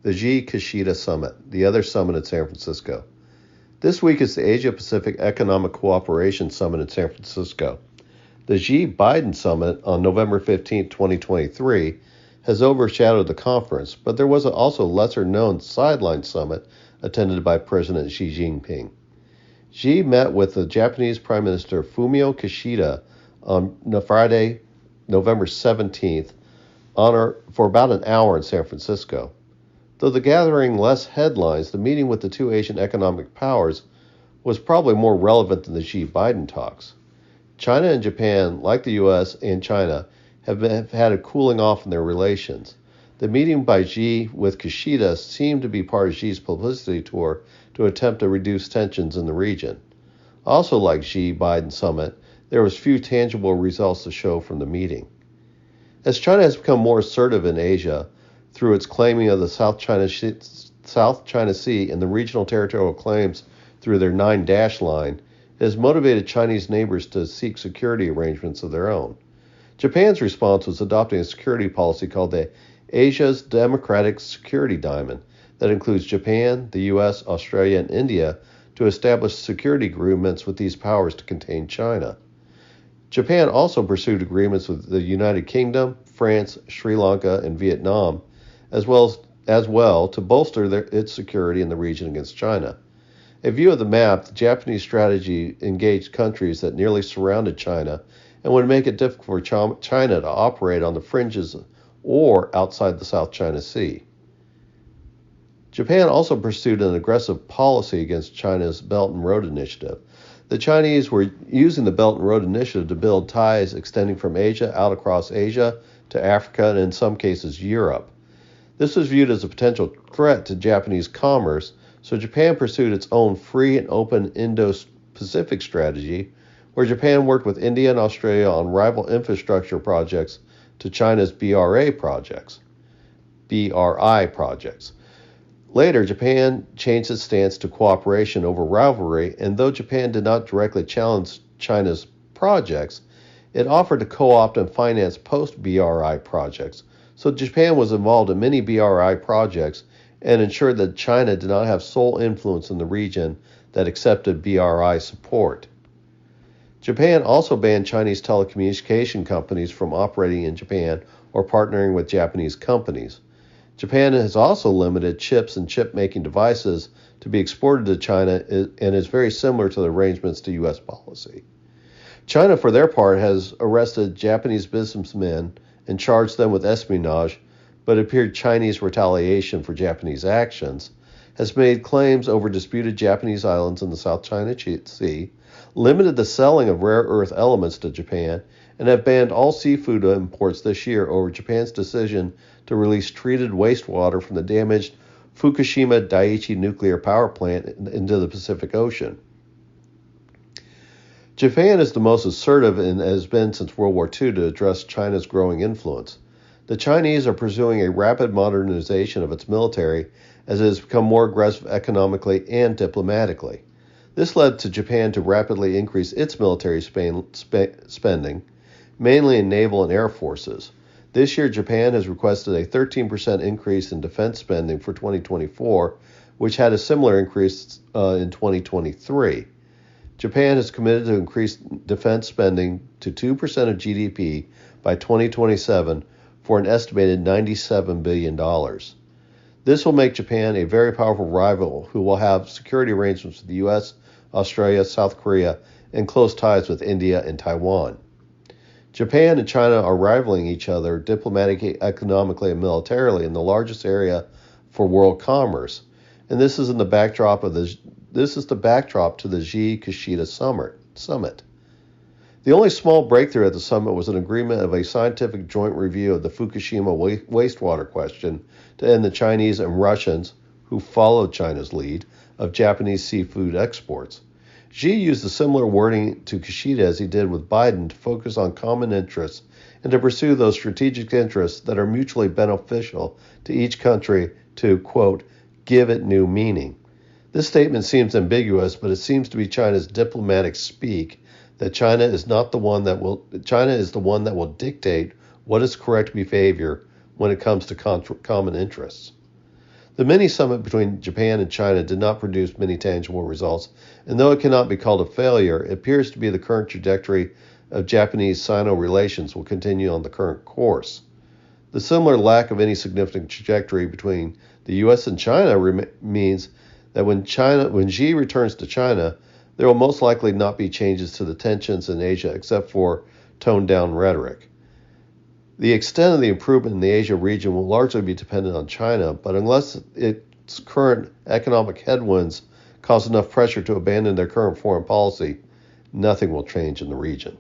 the Xi-Kishida Summit, the other summit in San Francisco. This week is the Asia-Pacific Economic Cooperation Summit in San Francisco. The Xi-Biden Summit on November 15, 2023, has overshadowed the conference, but there was also a lesser-known sideline summit attended by President Xi Jinping. Xi met with the Japanese Prime Minister Fumio Kishida on Friday, November 17th, for about an hour in San Francisco. Though the gathering less headlines, the meeting with the two Asian economic powers was probably more relevant than the Xi-Biden talks. China and Japan, like the U.S. and China, have had a cooling off in their relations. The meeting by Xi with Kishida seemed to be part of Xi's publicity tour to attempt to reduce tensions in the region. Also like Xi-Biden summit, there was few tangible results to show from the meeting. As China has become more assertive in Asia through its claiming of the South China Sea and the regional territorial claims through their 9-dash line, it has motivated Chinese neighbors to seek security arrangements of their own. Japan's response was adopting a security policy called the Asia's Democratic Security Diamond that includes Japan, the U.S., Australia, and India to establish security agreements with these powers to contain China. Japan also pursued agreements with the United Kingdom, France, Sri Lanka, and Vietnam, as well to bolster its security in the region against China. A view of the map, the Japanese strategy engaged countries that nearly surrounded China and would make it difficult for China to operate on the fringes or outside the South China Sea. Japan also pursued an aggressive policy against China's Belt and Road Initiative. The Chinese were using the Belt and Road Initiative to build ties extending from Asia out across Asia to Africa and in some cases Europe. This was viewed as a potential threat to Japanese commerce, so Japan pursued its own free and open Indo-Pacific strategy, where Japan worked with India and Australia on rival infrastructure projects to China's BRI projects. Later, Japan changed its stance to cooperation over rivalry, and though Japan did not directly challenge China's projects, it offered to co-opt and finance post-BRI projects, so Japan was involved in many BRI projects and ensured that China did not have sole influence in the region that accepted BRI support. Japan also banned Chinese telecommunication companies from operating in Japan or partnering with Japanese companies. Japan has also limited chips and chip-making devices to be exported to China and is very similar to the arrangements to U.S. policy. China, for their part, has arrested Japanese businessmen and charged them with espionage, but it appeared Chinese retaliation for Japanese actions, has made claims over disputed Japanese islands in the South China Sea, limited the selling of rare earth elements to Japan, and have banned all seafood imports this year over Japan's decision to release treated wastewater from the damaged Fukushima Daiichi nuclear power plant into the Pacific Ocean. Japan is the most assertive and has been since World War II to address China's growing influence. The Chinese are pursuing a rapid modernization of its military as it has become more aggressive economically and diplomatically. This led to Japan to rapidly increase its military spending, mainly in naval and air forces. This year, Japan has requested a 13% increase in defense spending for 2024, which had a similar increase in 2023. Japan has committed to increase defense spending to 2% of GDP by 2027 for an estimated $97 billion. This will make Japan a very powerful rival who will have security arrangements with the U.S., Australia, South Korea, and close ties with India and Taiwan. Japan and China are rivaling each other diplomatically, economically, and militarily in the largest area for world commerce, and this is the backdrop to the Xi-Kishida summit. The only small breakthrough at the summit was an agreement of a scientific joint review of the Fukushima wastewater question to end the Chinese and Russians, who followed China's lead, of Japanese seafood exports. Xi used a similar wording to Kishida as he did with Biden to focus on common interests and to pursue those strategic interests that are mutually beneficial to each country to, quote, give it new meaning. This statement seems ambiguous, but it seems to be China's diplomatic speak that China is the one that will dictate what is correct behavior when it comes to common interests. The mini summit between Japan and China did not produce many tangible results, and though it cannot be called a failure, it appears to be the current trajectory of Japanese-Sino relations will continue on the current course. The similar lack of any significant trajectory between the U.S. and China means that when Xi returns to China, there will most likely not be changes to the tensions in Asia except for toned-down rhetoric. The extent of the improvement in the Asia region will largely be dependent on China, but unless its current economic headwinds cause enough pressure to abandon their current foreign policy, nothing will change in the region.